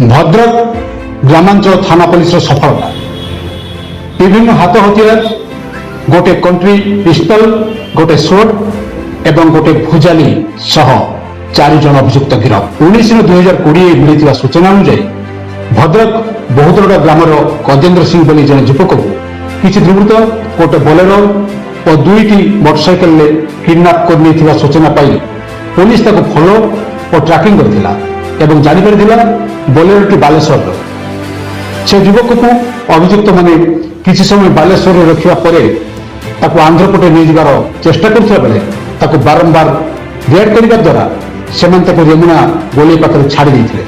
भद्रक ग्रामांचल थाना पुलिस सफलता विभिन्न हाथ हथियार गोटे कंट्री पिस्तल गोटे सोट एवं गोटे भुजाली सह 4 जन अभियुक्त गिरफ 19/2020 मिली सूचना अनुसार भद्रक बहुदरडा ग्रामर गजेन्द्र सिंह बोली जन युवक को किसी दुर्वृत्त गोटे बोलेरो और 2टी मोटरसाइकेल किडनाप कर सूचना पाई पुलिस फॉलो और ट्रैकिंग करथिला एवं जानिपारिथिला बोलेरोटी बालेश्वर से युवक को अभियुक्त माने किसी समय बालेश्वर रखा पर आंध्रपटे नहीं जबार चेष्टा करथिला बेले ताको बारंबार रेड करने द्वारा से रेमुना गोली पाखे छाड़ी देते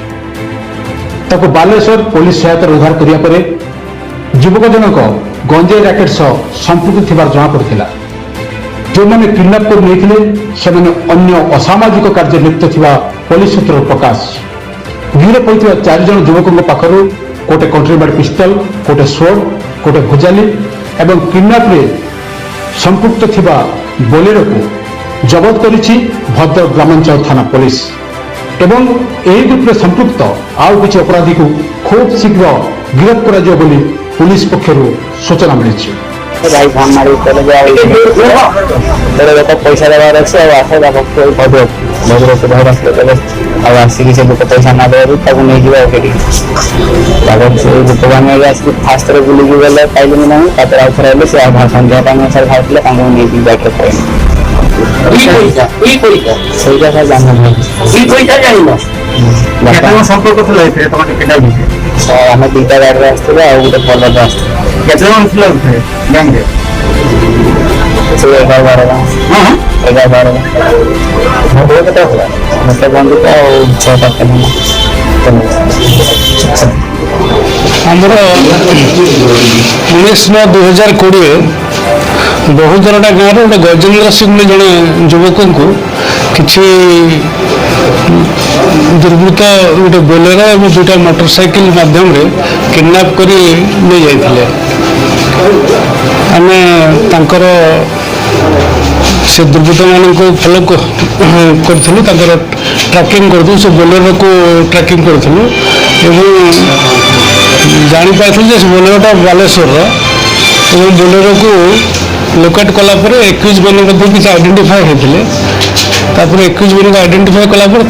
ताको बालेश्वर पुलिस सहायता उद्धार करने पर युवक जनक गंजेई रैकेट सह संपृक्त थिबार जଣା पड़िथिला जो मैंने किडनैप कर नहीं अन्य असामाजिक कार्य लिप्त थिबा पुलिस सूत्र प्रकाश गिरफ होता 4 जन युवकों पाखर गोटे कंट्रीमेड पिस्तल गोटे सोड गोटे भुजाली एवं किडनैप संपृक्त थिबा बोलेरो को जबत करिछि भद्रक ग्रामांचल थाना पुलिस एवं यही ग्रुप संपृक्त आउ किसी अपराधी को खूब शीघ्र गिरफ करा बोली पुलिस पक्षर सूचना मिली भाई फोन मारी पैसा देवार अच्छे भद्रक भाई आसते आसिक से लोक पैसा ना देवर नहीं से लोक मैंने आसिक फास्ट बुलिक गले पाइले ना आउ थे से सन्ध्या टाइम सर खाते नहीं बैठ आम 2टा गाड़ी आसते गोटे बोलेरो आसते 11-12 केते होला मत बंधु का 6टा आमर 19/2020 बहुदरडा गाँव गोटे गजेन्द्र सिंह जड़े युवक को किसी दुर्वृत्त गोटे बोलेरो और 2टा मोटरसाइकिल माध्यम किडनैप कर नहीं जाते आम से दुर्वृत्त मान फॉलो करूँ ट्रैकिंग करूँ से बोलेरो को ट्रैकिंग करूँ जापारी से बोलेरोटा बालेश्वर और बोलेरो को लोकेट कलापर एक्यूज मैंने किसी आइडेंटिफाई होते एक्यूज मैंने आइडेंटिफाई कलापर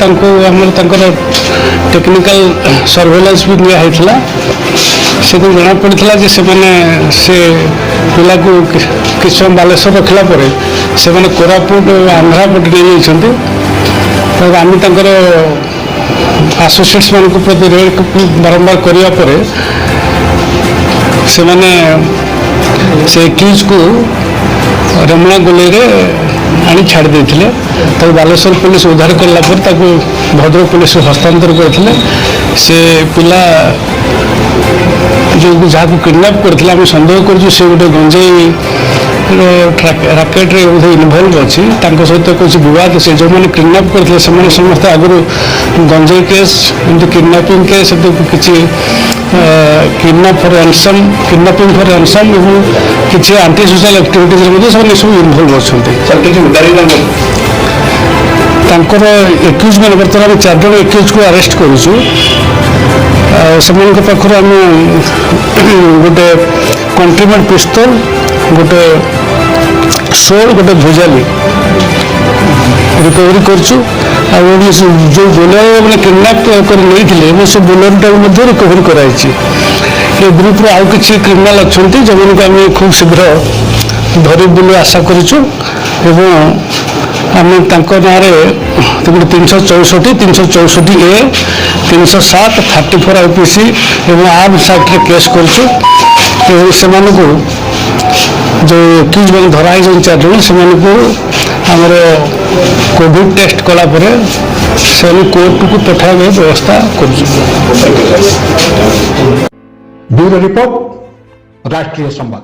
टेक्निकल सर्वेलेंस भी निया से जना पड़ा कि से पिला को किसी समय बालेश्वर रखला से कोरापुट आंध्रा पटे नहीं जाते आम एसोसिएट्स मान प्रति रेड बारंबार करने से एक्यूज को रेमुना गोले आनी छाड़ देते बालेश्वर पुलिस उद्धार कला भद्रक पुलिस हस्तांतर करते से पिला जो जहाँ को किडनैप करते आम सन्देह कर गोटे गंजेई राकेट इनवल्व अच्छी सहित कुछ बद से जो मैंने किडनैप करते समस्त आगु गंजेई केस एमती किडनैपिंग केस किसी किडनैपिंग फॉर रैंसम और किसी आंटी सोशल एक्टिविटीज सब इनवल्व अच्छा एक्यूज मैंने बर्तमान 4 जन एक्यूज को अरेस्ट करूँ पाखर आम गोटे कंट्रीमेड पिस्तल गोटे सोल गोटे भुजाली रिकवरी करूँ जो बोलेरो मैंने किडनैप कर नहीं से बोलेरोटा रिकवरी कराई ये ग्रुप आउ कि क्रिमिनाल अच्छा जो आम खूब शीघ्र धरी बोली आशा करूँ आम ना 364 364 ए 307 34 IPC और आर्म एक्ट केस करूँ से जो एक्यूज मैंने धराई 4 जन से आमर कोविड टेस्ट कलापर से कोर्ट को पठाइबा व्यवस्था कर। ब्यूरो रिपोर्ट राष्ट्रीय संवाद।